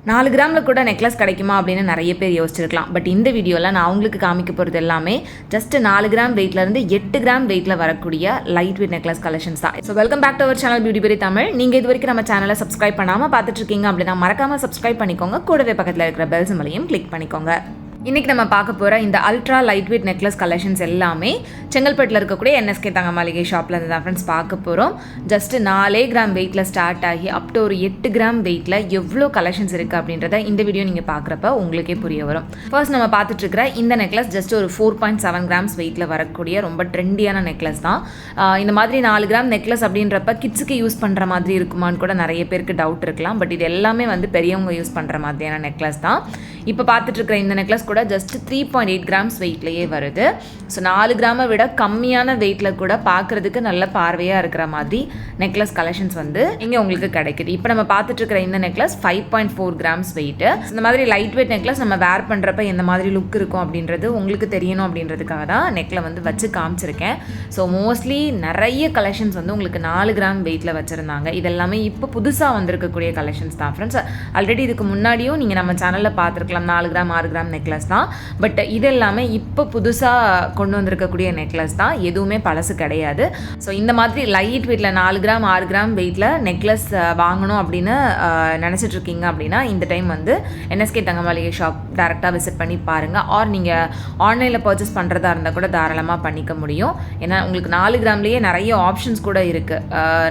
4 கிராமில் கூட நெக்லஸ் கிடைக்குமா அப்படின்னு நிறைய பேர் யோசிச்சிருக்கலாம். பட் இந்த வீடியோவில் நான் உங்களுக்கு காமிக்க போகிறது எல்லாமே ஜஸ்ட் 4 கிராம் வெயிட்லேருந்து 8 கிராம் வெயிட்டில் வரக்கூடிய லைட் வெயிட் நெக்லஸ் கலெக்ஷன்ஸ் தான். So welcome back to our channel beauty berry Tamil. நீங்கள் இது வரைக்கும் நம்ம சேனலை சப்ஸ்கிரைப் பண்ணாமல் பார்த்துட்டு இருக்கீங்க அப்படின்னா மறக்காமல் சப்ஸ்கிரைப் பண்ணிக்கோங்க. கூடவே பக்கத்தில் இருக்கிற பெல் சிம்பலையும் கிளிக் பண்ணிக்கோங்க. இன்றைக்கி நம்ம பார்க்க போகிற இந்த ultra light weight necklace collections எல்லாமே செங்கல்பட்டில் இருக்கக்கூடிய NSK தங்க மாளிகை ஷாப்லேருந்து தான் ஃப்ரெண்ட்ஸ் பார்க்க போகிறோம். ஜஸ்ட் 4 கிராம் வெயிட்டில் ஸ்டார்ட் ஆகி அப் டு ஒரு 8 கிராம் வெயிட்டில் எவ்வளோ கலெக்ஷன்ஸ் இருக்குது அப்படின்றத இந்த வீடியோ நீங்கள் பார்க்குறப்ப உங்களுக்கே புரிய வரும். ஃபர்ஸ்ட் நம்ம பார்த்துட்ருக்கிற இந்த நெக்லஸ் ஜஸ்ட் ஒரு 4.7 கிராம்ஸ் வெயிட்டில் வரக்கூடிய ரொம்ப ட்ரெண்டியான நெக்லஸ் தான். இந்த மாதிரி 4 கிராம் நெக்லஸ் அப்படின்றப்ப கிட்ஸுக்கு யூஸ் பண்ணுற மாதிரி இருக்குமான்னு கூட நிறைய பேருக்கு டவுட் இருக்கலாம். பட் இது எல்லாமே வந்து பெரியவங்க யூஸ் பண்ணுற மாதிரியான நெக்லஸ் தான். இப்போ பார்த்துட்ருக்கிற இந்த நெக்லஸ் கூட ஜஸ்ட் 3.8 கிராம்ஸ் வெயிட்லேயே வருது. ஸோ 4 கிராமை விட கம்மியான வெயிட்டில் கூட பார்க்குறதுக்கு நல்ல பார்வையாக இருக்கிற மாதிரி நெக்லஸ் கலெக்ஷன்ஸ் வந்து இங்கே உங்களுக்கு கிடைக்குது. இப்போ நம்ம பார்த்துட்ருக்கிற இந்த நெக்லஸ் 5.4 கிராம்ஸ் வெயிட்டு. இந்த மாதிரி லைட் வெயிட் நெக்லஸ் நம்ம வேர் பண்ணுறப்ப எந்த மாதிரி லுக் இருக்கும் அப்படின்றது உங்களுக்கு தெரியணும் அப்படின்றதுக்காக தான் நெக்கில் வந்து வச்சு காமிச்சிருக்கேன். ஸோ மோஸ்ட்லி நிறைய கலெக்ஷன்ஸ் வந்து உங்களுக்கு 4 கிராம் வெயிட்டில் வச்சுருந்தாங்க. இதெல்லாமே இப்போ புதுசாக வந்திருக்கக்கூடிய கலெக்ஷன்ஸ் தான் ஃப்ரெண்ட்ஸ். ஆல்ரெடி இதுக்கு முன்னாடியும் நீங்கள் நம்ம சேனலில் பார்த்துருக்கலாம் 4 கிராம் 6 கிராம் நெக்லஸ் தான். பட் இது எல்லாமே இப்போ புதுசாக கொண்டு வந்திருக்கக்கூடிய நெக்லஸ் தான், எதுவுமே பழசு கிடையாது. ஸோ இந்த மாதிரி லைட் வெயிட்டில் 4 கிராம் 6 கிராம் வெயிட்டில் நெக்லஸ் வாங்கணும் அப்படின்னு நினச்சிட்டு இருக்கீங்க அப்படின்னா இந்த டைம் வந்து NSK தங்க மாளிகை ஷாப் டேரெக்டாக விசிட் பண்ணி பாருங்கள். ஆர் நீங்கள் ஆன்லைனில் பர்ச்சேஸ் பண்ணுறதா இருந்தால் கூட தாராளமாக பண்ணிக்க முடியும். ஏன்னா உங்களுக்கு 4 கிராம்லேயே நிறைய ஆப்ஷன்ஸ் கூட இருக்குது.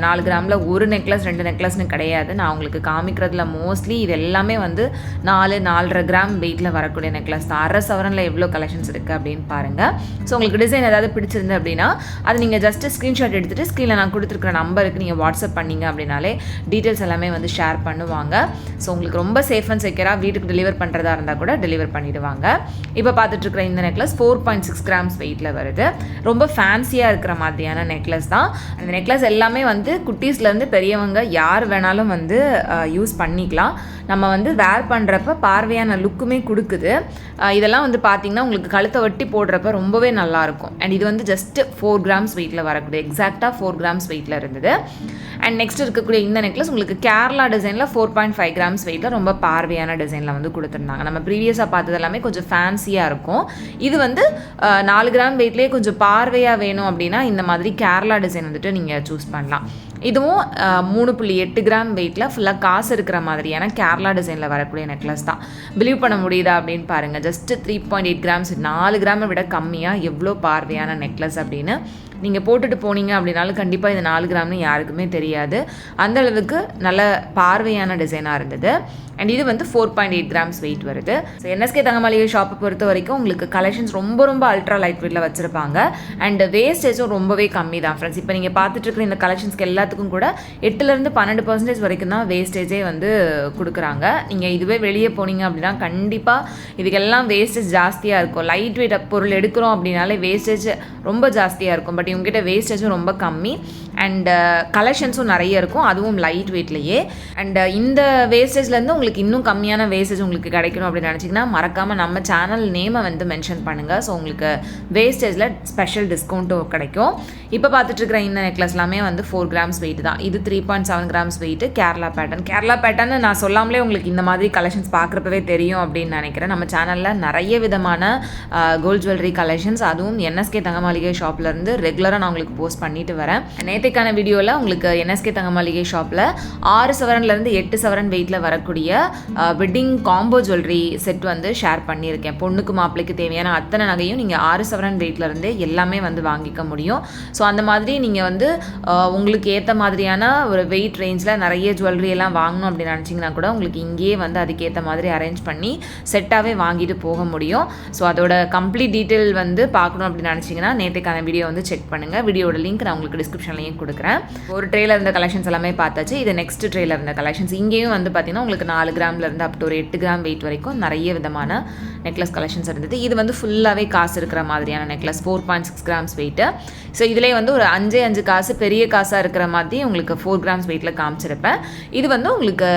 4 கிராமில் ஒரு நெக்லஸ் 2 நெக்லஸ்னு கிடையாது. நான் உங்களுக்கு காமிக்கிறதுல மோஸ்ட்லி இது எல்லாமே வந்து 4-4.5 கிராம் வெயிட்டில் வரக்கூடிய நெக்லஸ் தான். அரை சவரனில் எவ்வளோ கலெக்ஷன்ஸ் இருக்குது அப்படின்னு பாருங்கள். ஸோ உங்களுக்கு டிசைன் ஏதாவது பிடிச்சிருந்து அப்படின்னா அது நீங்கள் ஜஸ்ட்டு ஸ்க்ரீன்ஷாட் எடுத்துகிட்டு ஸ்க்ரீனில் நான் கொடுத்துருக்குற நம்பருக்கு நீங்கள் வாட்ஸ்அப் பண்ணிங்க அப்படின்னாலே டீட்டெயில்ஸ் எல்லாமே வந்து ஷேர் பண்ணுவாங்க. ஸோ உங்களுக்கு ரொம்ப சேஃப் அண்ட் செக்யூராக வீட்டுக்கு டெலிவர் பண்ணுறதா இருந்தால் கூட டெலிவர் பண்ணிவிடுவாங்க. இப்போ பார்த்துட்ருக்குற இந்த நெக்லஸ் 4.6 கிராம்ஸ் வெயிட்டில் வருது. ரொம்ப ஃபேன்சியாக இருக்கிற மாதிரியான நெக்லஸ் தான். அந்த நெக்லஸ் எல்லாமே வந்து குட்டீஸ்லேருந்து பெரியவங்க யார் வேணாலும் வந்து யூஸ் பண்ணிக்கலாம். நம்ம வந்து வேர் பண்ணுறப்ப பார்வையான லுக்குமே கொடுக்குது. இதெல்லாம் வந்து பார்த்திங்கன்னா உங்களுக்கு கழுத்தை ஒட்டி போடுறப்ப ரொம்பவே நல்லாயிருக்கும். அண்ட் இது வந்து ஜஸ்ட் 4 கிராம்ஸ் வெயிட்டில் வரக்கூடிய எக்ஸாக்டாக 4 கிராம்ஸ் வெயிட்டில் இருந்தது. அண்ட் நெக்ஸ்ட் இருக்கக்கூடிய இந்த நெக்லஸ் உங்களுக்கு கேரளா டிசைனில் 4.5 கிராம்ஸ் வெயிட்டில் ரொம்ப பார்வையான டிசைனில் வந்து கொடுத்துருந்தாங்க. நம்ம ப்ரீவியஸாக பார்த்தது எல்லாமே கொஞ்சம் ஃபேன்சியாக இருக்கும். இது வந்து 4 கிராம் வெயிட்லேயே கொஞ்சம் பார்வையாக வேணும் அப்படின்னா இந்த மாதிரி கேரளா டிசைன் வந்துட்டு நீங்கள் சூஸ் பண்ணலாம். இதுவும் 3.8 கிராம் வெயிட்டில் ஃபுல்லாக காசு இருக்கிற மாதிரியான கேரளா டிசைனில் வரக்கூடிய நெக்லஸ் தான். பிலீவ் பண்ண முடியுதா அப்படின்னு பாருங்கள். ஜஸ்ட் 3.8 கிராம்ஸ் 4 கிராமை விட கம்மியாக எவ்வளோ பார்வையான நெக்லஸ் அப்படின்னு நீங்கள் போட்டுட்டு போனீங்க அப்படின்னாலும் கண்டிப்பாக இது 4 கிராம்னு யாருக்குமே தெரியாது. அந்தளவுக்கு நல்ல பார்வையான டிசைனாக இருந்தது. அண்ட் இது வந்து 4.8 கிராம்ஸ் வெயிட் வருது. ஸோ NSK தங்க மாளிகை ஷாப்பை பொறுத்த வரைக்கும் உங்களுக்கு கலெக்ஷன்ஸ் ரொம்ப அல்ட்ரா லைட் வெயிட்டில் வச்சுருப்பாங்க. அண்ட் வேஸ்டேஜும் ரொம்பவே கம்மி தான் ஃப்ரெண்ட்ஸ். இப்போ நீங்கள் பார்த்துட்டு இருக்கிற இந்த கலெக்ஷன்ஸ்க்கு எல்லாத்துக்கும் கூட 8-12% வரைக்கும் தான் வேஸ்டேஜே வந்து கொடுக்குறாங்க. நீங்கள் இதுவே வெளியே போனீங்க அப்படின்னா கண்டிப்பாக இதுக்கெல்லாம் வேஸ்டேஜ் ஜாஸ்தியாக இருக்கும். லைட் வெயிட் பொருள் எடுக்கிறோம் அப்படின்னாலே வேஸ்டேஜ் ரொம்ப ஜாஸ்தியாக இருக்கும். பட் இவங்ககிட்ட வேஸ்டேஜும் ரொம்ப கம்மி அண்ட் கலெக்ஷன்ஸும் நிறைய இருக்கும், அதுவும் லைட் வெயிட்லேயே. அண்ட் இந்த வேஸ்டேஜ்லேருந்து உங்களுக்கு இன்னும் கம்மியான வேஸ்டேஜ் உங்களுக்கு கிடைக்கணும் அப்படின்னு நினச்சிங்கன்னா மறக்காமல் நம்ம சேனல் நேமை வந்து மென்ஷன் பண்ணுங்கள். ஸோ உங்களுக்கு வேஸ்டேஜில் ஸ்பெஷல் டிஸ்கவுண்ட்டும் கிடைக்கும். இப்போ பார்த்துட்ருக்கிற இந்த நெக்லஸ் எல்லாமே வந்து 4 கிராம்ஸ் வெயிட் தான். இது 3.7 கிராம்ஸ் வெயிட்டு கேரளா பேட்டர்ன் நான் சொல்லாமலே உங்களுக்கு இந்த மாதிரி கலெக்ஷன்ஸ் பார்க்குறப்பவே தெரியும் அப்படின்னு நினைக்கிறேன். நம்ம சேனலில் நிறைய விதமான கோல்ட் ஜுவல்லரி கலெக்ஷன்ஸ் அதுவும் NSK தங்க மாளிகை ஷாப்லேருந்து ரெகுலராக நான் உங்களுக்கு போஸ்ட் பண்ணிட்டு வரேன். நேற்றுக்கான வீடியோவில் உங்களுக்கு NSK தங்க மாளிகை ஷாப்பில் 6 சவரன்லேருந்து 8 சவரன் வெயிட்டில் வரக்கூடிய வெட்டிங் காம்போ ஜுவல்லரி செட் வந்து ஷேர் பண்ணியிருக்கேன். பொண்ணுக்கு மாப்பிள்ளைக்கு தேவையான அத்தனை நகையும் நீங்கள் 6 சவரன் வெயிட்லேருந்தே எல்லாமே வந்து வாங்கிக்க முடியும். ஸோ அந்த மாதிரி நீங்கள் வந்து உங்களுக்கு ஏற்ற மாதிரியான ஒரு வெயிட் ரேஞ்சில் நிறைய ஜுவல்லரி எல்லாம் வாங்கணும் அப்படின்னு நினச்சிங்கன்னா கூட உங்களுக்கு இங்கேயே வந்து அதுக்கேற்ற மாதிரி அரேஞ்ச் பண்ணி செட்டாகவே வாங்கிட்டு போக முடியும். ஸோ அதோட கம்ப்ளீட் டீட்டெயில் வந்து பார்க்கணும் அப்படின்னு நினச்சிங்கன்னா நேற்றுக்கான வீடியோ வந்து செக் பண்ணுங்கள். வீடியோட லிங்க் நான் உங்களுக்கு டிஸ்கிரிப்ஷன்லையும் கொடுக்குறேன். ஒரு ட்ரேல இருந்த கலெக்ஷன்ஸ் எல்லாமே பார்த்தாச்சு. இது நெக்ஸ்ட் ட்ரேல இருந்த கலெக்ஷன்ஸ். இங்கேயும் வந்து பார்த்தீங்கன்னா உங்களுக்கு 4 கிராம்லேருந்து அப் டு ஒரு 8 கிராம் வெயிட் வரைக்கும் நிறைய விதமான நெக்லஸ் கலெக்ஷன்ஸ் இருந்தது. இது வந்து ஃபுல்லாகவே காசு இருக்கிற மாதிரியான நெக்லஸ் 4.6 கிராம்ஸ் வெயிட்டு. ஸோ இதிலே வந்து ஒரு 5 காசு பெரிய காசாக இருக்கிற மாதிரி உங்களுக்கு 4 கிராம்ஸ் வெயிட்டில் காமிச்சிருப்பேன். இது வந்து உங்களுக்கு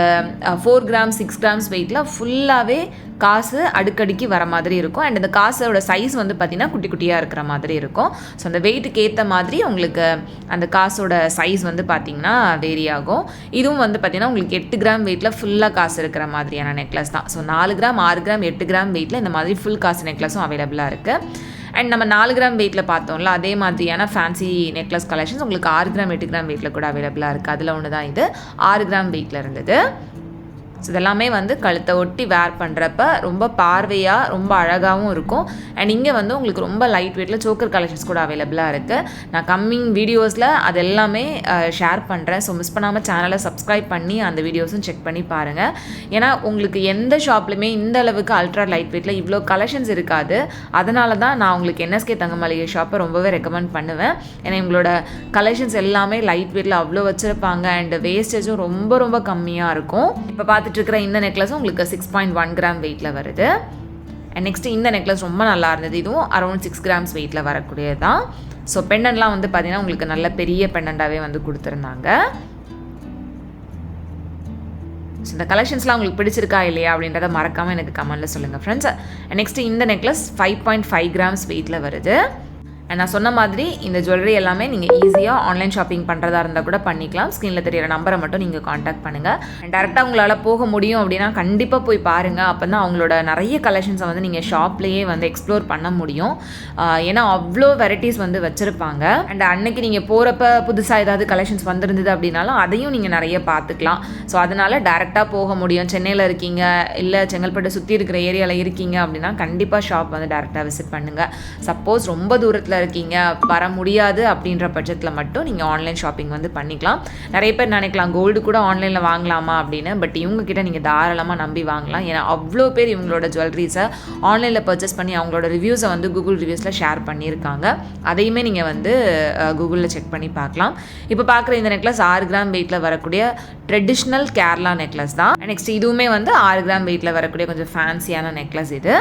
4 கிராம்ஸ் 6 கிராம்ஸ் வெயிட்டில் ஃபுல்லாகவே காசு அடுக்கடிக்கு வர மாதிரி இருக்கும். அண்ட் இந்த காசோட சைஸ் வந்து பார்த்திங்கன்னா குட்டி குட்டியாக இருக்கிற மாதிரி இருக்கும். ஸோ அந்த வெயிட்டுக்கு ஏற்ற மாதிரி உங்களுக்கு அந்த காசு காசோட சைஸ் வந்து பார்த்திங்கன்னா வேரி ஆகும். இதுவும் வந்து பார்த்திங்கன்னா உங்களுக்கு 8 கிராம் வெயிட்டில் ஃபுல்லாக காசு இருக்கிற மாதிரியான நெக்லஸ் தான். ஸோ 4 கிராம் 6 கிராம் 8 கிராம் வெயிட்டில் இந்த மாதிரி ஃபுல் காசு நெக்லஸும் அவைலபிளாக இருக்குது. அண்ட் நம்ம 4 கிராம் வெயிட்டில் பார்த்தோம்ல அதே மாதிரியான ஃபேன்சி நெக்லஸ் கலெக்ஷன்ஸ் உங்களுக்கு 6 கிராம் 8 கிராம் வெயிட்டில் கூட அவைலபிளாக இருக்குது. அதில் ஒன்று தான் இது 6 கிராம் வெயிட்டில் இருந்தது. ஸோ இதெல்லாமே வந்து கழுத்தை ஒட்டி வேர் பண்ணுறப்ப ரொம்ப பார்வையாக ரொம்ப அழகாகவும் இருக்கும். அண்ட் இங்கே வந்து உங்களுக்கு ரொம்ப லைட் வெயிட்டில் சோக்கர் கலெக்ஷன்ஸ் கூட அவைலபிளாக இருக்குது. நான் கம்மிங் வீடியோஸில் அது எல்லாமே ஷேர் பண்ணுறேன். ஸோ மிஸ் பண்ணாமல் சேனலை சப்ஸ்கிரைப் பண்ணி அந்த வீடியோஸும் செக் பண்ணி பாருங்கள். ஏன்னா உங்களுக்கு எந்த ஷாப்லையுமே இந்த அளவுக்கு அல்ட்ரா லைட் வெயிட்டில் இவ்வளோ கலெக்ஷன்ஸ் இருக்காது. அதனால தான் நான் உங்களுக்கு NSK தங்க மளிகை ஷாப்பை ரொம்பவே ரெக்கமெண்ட் பண்ணுவேன். ஏன்னா இவங்களோட கலெக்ஷன்ஸ் எல்லாமே லைட் வெயிட்டில் அவ்வளோ வச்சுருப்பாங்க. அண்ட் வேஸ்டேஜும் ரொம்ப ரொம்ப கம்மியாக இருக்கும். இப்போ பார்த்துட்டு இருக்கிற இந்த நெக்லஸும் உங்களுக்கு 6.1 கிராம் வெயிட்டில் வருது. அண்ட் நெக்ஸ்ட்டு இந்த நெக்லஸ் ரொம்ப நல்லா இருந்தது. இதுவும் அரௌண்ட் 6 கிராம்ஸ் வெயிட்டில் வரக்கூடியது தான். ஸோ பெண்டன்ட்லாம் வந்து பார்த்திங்கன்னா உங்களுக்கு நல்ல பெரிய பெண்டண்டாகவே வந்து கொடுத்துருந்தாங்க. ஸோ இந்த கலெக்ஷன்ஸ்லாம் உங்களுக்கு பிடிச்சிருக்கா இல்லையா அப்படின்றத மறக்காமல் எனக்கு கமெண்ட்டில் சொல்லுங்கள் ஃப்ரெண்ட்ஸ். நெக்ஸ்ட்டு இந்த நெக்லஸ் 5.5 கிராம்ஸ் வெயிட்டில் வருது. அண்ட் நான் சொன்ன மாதிரி இந்த ஜுவல்லரி எல்லாமே நீங்கள் ஈஸியாக ஆன்லைன் ஷாப்பிங் பண்ணுறதா இருந்தால் கூட பண்ணிக்கலாம். ஸ்க்ரீனில் தெரியிற நம்பரை மட்டும் நீங்கள் காண்டாக்ட் பண்ணுங்கள். அண்ட் டேரெக்டாக உங்களால் போக முடியும் அப்படின்னா கண்டிப்பாக போய் பாருங்கள். அப்போ தான் அவங்களோட நிறைய கலெக்ஷன்ஸை வந்து நீங்கள் ஷாப்லேயே வந்து எக்ஸ்ப்ளோர் பண்ண முடியும். ஏன்னா அவ்வளோ வெரைட்டிஸ் வந்து வச்சுருப்பாங்க. அண்ட் அன்னைக்கு நீங்கள் போகிறப்ப புதுசாக ஏதாவது கலெக்ஷன்ஸ் வந்துருந்தது அப்படின்னாலும் அதையும் நீங்கள் நிறைய பார்த்துக்கலாம். ஸோ அதனால் டேரெக்டாக போக முடியும். சென்னையில் இருக்கீங்க இல்லை செங்கல்பட்டு சுற்றி இருக்கிற ஏரியாவில் இருக்கீங்க அப்படின்னா கண்டிப்பாக ஷாப் வந்து டேரெக்டாக விசிட் பண்ணுங்கள். சப்போஸ் ரொம்ப தூரத்தில் இருக்கீங்க வர முடியாது அப்படின்ற பட்சத்தில் மட்டும் நீங்கள் ஆன்லைன் ஷாப்பிங் வந்து பண்ணிக்கலாம். நிறைய பேர் நினைக்கலாம் கோல்டு கூட ஆன்லைனில் வாங்கலாமா அப்படின்னு. பட் இவங்ககிட்ட நீங்கள் தாராளமாக நம்பி வாங்கலாம். ஏன்னா அவ்வளோ பேர் இவங்களோட ஜுவல்லரிஸை ஆன்லைனில் பர்ச்சேஸ் பண்ணி அவங்களோட ரிவ்யூஸை வந்து கூகுள் ரிவ்யூஸில் ஷேர் பண்ணியிருக்காங்க. அதையுமே நீங்கள் வந்து கூகுளில் செக் பண்ணி பார்க்கலாம். இப்போ பார்க்குற இந்த நெக்லஸ் 6 கிராம் வெயிட்டில் வரக்கூடிய ட்ரெடிஷ்னல் கேரளா நெக்லஸ் தான். நெக்ஸ்ட் இதுவுமே வந்து 6 கிராம் வெயிட்டில் வரக்கூடிய கொஞ்சம் ஃபேன்சியான நெக்லஸ் இது.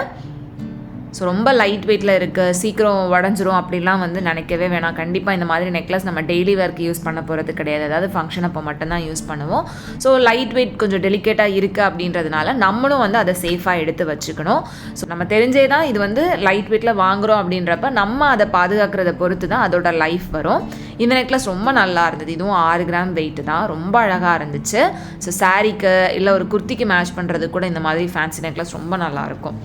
ஸோ ரொம்ப லைட் வெயிட்டில் இருக்குது, சீக்கிரம் உடஞ்சிரும் அப்படிலாம் வந்து நினைக்கவே வேணாம். கண்டிப்பாக இந்த மாதிரி நெக்லஸ் நம்ம டெய்லி வேர்க்கு யூஸ் பண்ண போகிறது கிடையாது. அதாவது ஃபங்க்ஷன் அப்போ மட்டும்தான் யூஸ் பண்ணுவோம். ஸோ லைட் வெயிட் கொஞ்சம் டெலிகேட்டாக இருக்குது அப்படின்றதுனால நம்மளும் வந்து அதை சேஃபாக எடுத்து வச்சுக்கணும். ஸோ நம்ம தெரிஞ்சே தான் இது வந்து லைட் வெயிட்டில் வாங்குகிறோம் அப்படின்றப்ப நம்ம அதை பாதுகாக்கிறத பொறுத்து தான் அதோட லைஃப் வரும். இந்த நெக்லஸ் ரொம்ப நல்லா இருந்தது. இதுவும் 6 கிராம் வெயிட்டு தான். ரொம்ப அழகாக இருந்துச்சு. ஸோ சாரீக்கு இல்லை ஒரு குர்த்திக்கு மேட்ச் பண்ணுறது கூட இந்த மாதிரி ஃபேன்சி நெக்லஸ் ரொம்ப நல்லாயிருக்கும்.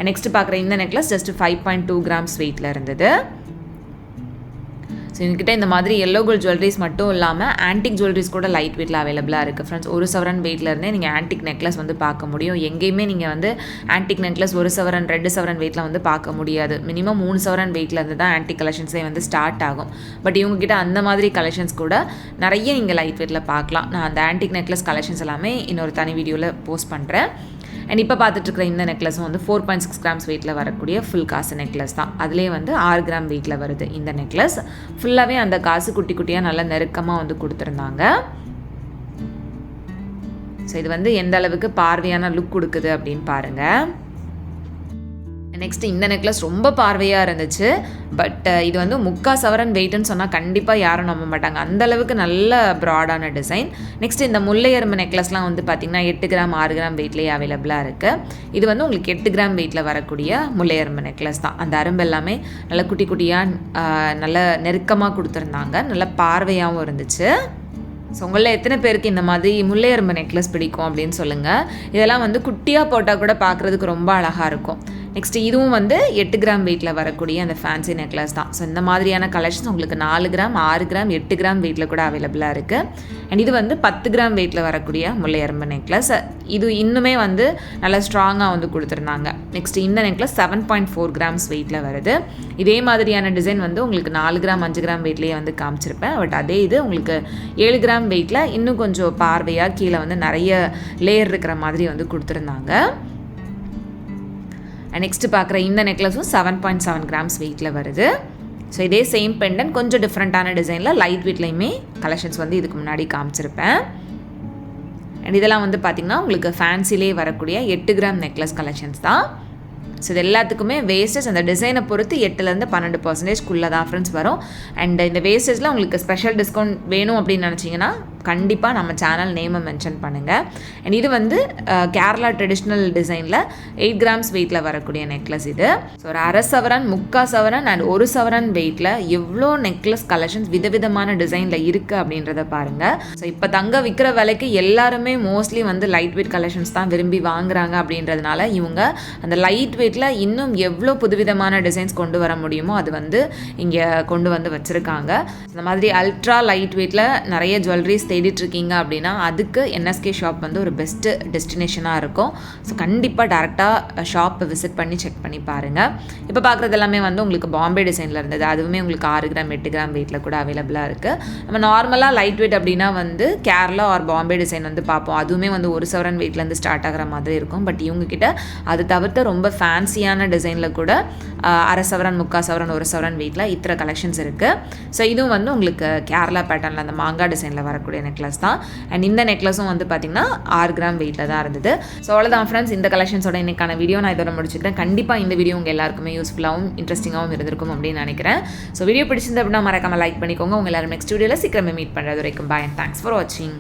நெக்ஸ்ட்டு பார்க்குற இந்த நெக்லஸ் ஜஸ்ட் 5.2 கிராம்ஸ் வெயிட்டில் இருந்தது. ஸோ எங்ககிட்ட இந்த மாதிரி எல்லோ கோல்ட் ஜுவல்லரிஸ் மட்டும் இல்லாமல் ஆன்டிக் ஜுவல்லரிஸ் கூட லைட் வெயிட்டில் அவைலபிளாக இருக்குது ஃப்ரெண்ட்ஸ். 1 சவரன் வெயிட்லேருந்தே நீங்கள் ஆன்டிக் நெக்லஸ் வந்து பார்க்க முடியும். எங்கேயுமே நீங்கள் வந்து ஆன்டிக் நெக்லஸ் 1 சவரன் 2 சவரன் வெயிட்டில் வந்து பார்க்க முடியாது. மினிமம் 3 சவரன் வெயிட்லேருந்து தான் ஆன்டிக் கலெக்ஷன்ஸே வந்து ஸ்டார்ட் ஆகும். பட் இவங்ககிட்ட அந்த மாதிரி கலெக்ஷன்ஸ் கூட நிறைய நீங்கள் லைட் வெயிட்டில் பார்க்கலாம். நான் அந்த ஆன்டிக் நெக்லஸ் கலெக்ஷன்ஸ் எல்லாமே இன்னொரு தனி வீடியோவில் போஸ்ட் பண்ணுறேன். அண்ட் இப்போ பார்த்துட்ருக்கிற இந்த நெக்லஸும் வந்து 4.6 கிராம்ஸ் வெயிட்டில் வரக்கூடிய ஃபுல் காசு நெக்லஸ் தான். அதுலேயே வந்து 6 கிராம் வெயிட்டில் வருது இந்த நெக்லஸ். ஃபுல்லாகவே அந்த காசு குட்டி குட்டியாக நல்லா நெருக்கமாக வந்து கொடுத்துருந்தாங்க. ஸோ இது வந்து எந்த அளவுக்கு பார்வையான லுக் கொடுக்குது அப்படின்னு பாருங்கள். நெக்ஸ்ட்டு இந்த நெக்லஸ் ரொம்ப பார்வையாக இருந்துச்சு. பட் இது வந்து 3/4 சவரன் வெயிட்டுன்னு சொன்னால் கண்டிப்பாக யாரும் நம்ப மாட்டாங்க. அந்தளவுக்கு நல்ல ப்ராடான டிசைன். நெக்ஸ்ட் இந்த முல்லை எறும்பு நெக்லஸ்லாம் வந்து பார்த்திங்கன்னா 8 கிராம் 6 கிராம் வெயிட்லேயே அவைலபிளாக இருக்குது. இது வந்து உங்களுக்கு 8 கிராம் வெயிட்டில் வரக்கூடிய முல்லை எறும்பு நெக்லஸ் தான். அந்த அரும்பு எல்லாமே நல்ல குட்டி குட்டியாக நல்ல நெருக்கமாக கொடுத்துருந்தாங்க. நல்ல பார்வையாகவும் இருந்துச்சு. ஸோ உங்களில் எத்தனை பேருக்கு இந்த மாதிரி முல்லை எறும்பு நெக்லஸ் பிடிக்கும் அப்படின்னு சொல்லுங்கள். இதெல்லாம் வந்து குட்டியாக போட்டால் கூட பார்க்குறதுக்கு ரொம்ப அழகாக இருக்கும். நெக்ஸ்ட்டு இதுவும் வந்து 8 கிராம் வெயிட்டில் வரக்கூடிய அந்த ஃபேன்சி நெக்லஸ் தான். ஸோ இந்த மாதிரியான கலெக்ஷன்ஸ் உங்களுக்கு 4 கிராம் 6 கிராம் 8 கிராம் வெயிட்டில் கூட அவைலபிளாக இருக்குது. அண்ட் இது வந்து 10 கிராம் வெயிட்டில் வரக்கூடிய முல்லை எறும்பு நெக்லஸ். இது இன்னுமே வந்து நல்லா ஸ்ட்ராங்காக வந்து கொடுத்துருந்தாங்க. நெக்ஸ்ட் இந்த நெக்லஸ் 7.4 கிராம்ஸ் வெயிட்டில் வருது. இதே மாதிரியான டிசைன் வந்து உங்களுக்கு 4 கிராம் 5 கிராம் வெயிட்லேயே வந்து காமிச்சிருப்பேன். பட் அதே இது உங்களுக்கு 7 கிராம் வெயிட்டில் இன்னும் கொஞ்சம் பார்வையாக கீழே வந்து நிறைய லேயர் இருக்கிற மாதிரி வந்து கொடுத்துருந்தாங்க. நெக்ஸ்ட்டு பார்க்குற இந்த நெக்லஸும் 7.7 கிராம்ஸ் வெயிட்டில் வருது. ஸோ இதே சேம் பெண்டன் கொஞ்சம் டிஃப்ரெண்ட்டான டிசைனில் லைட் வெயிட்லேயுமே கலெக்ஷன்ஸ் வந்து இதுக்கு முன்னாடி காமிச்சிருப்பேன். அண்ட் இதெல்லாம் வந்து பார்த்திங்கன்னா உங்களுக்கு ஃபேன்சிலே வரக்கூடிய 8 கிராம் நெக்லஸ் கலெக்ஷன்ஸ் தான். ஸோ இது எல்லாத்துக்குமே வேஸ்டேஜ் அந்த டிசைனை பொறுத்து 8லேருந்து 12% தான் ஃப்ரெண்ட்ஸ் வரும். அண்ட் இந்த வேஸ்டேஜில் உங்களுக்கு ஸ்பெஷல் டிஸ்கவுண்ட் வேணும் அப்படின்னு நினச்சிங்கன்னா கண்டிப்பாக நம்ம சேனல் நேமை மென்ஷன் பண்ணுங்கள். அண்ட் இது வந்து கேரளா ட்ரெடிஷ்னல் டிசைனில் 8 கிராம்ஸ் வெயிட்டில் வரக்கூடிய நெக்லஸ் இது. ஸோ ஒரு 1/2 சவரன் 3/4 சவரன் அண்ட் 1 சவரன் வெயிட்டில் எவ்வளோ நெக்லஸ் கலெக்ஷன்ஸ் விதவிதமான டிசைனில் இருக்குது அப்படின்றத பாருங்கள். ஸோ இப்போ தங்க விற்கிற விலைக்கு எல்லாருமே மோஸ்ட்லி வந்து லைட் வெயிட் கலெக்ஷன்ஸ் தான் விரும்பி வாங்குறாங்க. அப்படின்றதுனால இவங்க அந்த லைட் வெயிட்டில் இன்னும் எவ்வளோ புதுவிதமான டிசைன்ஸ் கொண்டு வர முடியுமோ அது வந்து இங்கே கொண்டு வந்து வச்சுருக்காங்க. இந்த மாதிரி அல்ட்ரா லைட் வெயிட்டில் நிறைய ஜுவல்லரிஸ் தேடிட்டுருக்கீங்க அப்படின்னா அதுக்கு என்எஸ்கே ஷாப் வந்து ஒரு பெஸ்ட்டு டெஸ்டினேஷனாக இருக்கும். ஸோ கண்டிப்பாக டேரெக்டாக ஷாப்பை விசிட் பண்ணி செக் பண்ணி பாருங்கள். இப்போ பார்க்குறது எல்லாமே வந்து உங்களுக்கு பாம்பே டிசைனில் இருந்தது. அதுவுமே உங்களுக்கு 6 கிராம் 8 கிராம் வெயிட்டில் கூட அவைலபிளாக இருக்குது. நம்ம நார்மலாக லைட் வெயிட் அப்படின்னா வந்து கேரளா ஆர் பாம்பே டிசைன் வந்து பார்ப்போம். அதுவுமே வந்து 1 சவரன் வெயிட்லேருந்து ஸ்டார்ட் ஆகிற மாதிரி இருக்கும். பட் இவங்ககிட்ட அது தவிர்த்து ரொம்ப ஃபேன்சியான டிசைனில் கூட 1/2 சவரன் 3/4 சவரன் 1 சவரன் வெயிட்டில் இத்தனை கலெக்ஷன்ஸ் இருக்குது. ஸோ இதுவும் வந்து உங்களுக்கு கேரளா பேட்டர்னில் அந்த மாங்காய் டிசைனில் வரக்கூடிய நெக்லஸ் தான். அண்ட் இந்த நெக்லஸும் வந்து பார்த்திங்கன்னா 6 கிராம் வெயிட்டில் தான் இருந்தது. ஸோ அவ்வளோதான் ஃப்ரெண்ட்ஸ், இந்த கலெக்ஷன்ஸோட இன்றைக்கான வீடியோ நான் இதோட முடிச்சுட்டேன். கண்டிப்பாக இந்த வீடியோ உங்கள் எல்லாருக்குமே யூஸ்ஃபுல்லாகவும் இன்ட்ரெஸ்டிங்காகவும் இருந்திருக்கும் அப்படின்னு நினைக்கிறேன். ஸோ வீடியோ பிடிச்சிருந்து அப்படின்னா மறக்காமல் லைக் பண்ணிக்கோங்க. உங்கள் எல்லாரும் நெக்ஸ்ட் வீடியோவில் சீக்கிரமே மீட் பண்ணுறது வரைக்கும் பாய் அண்ட் தேங்க்ஸ் ஃபார் வாட்சிங்.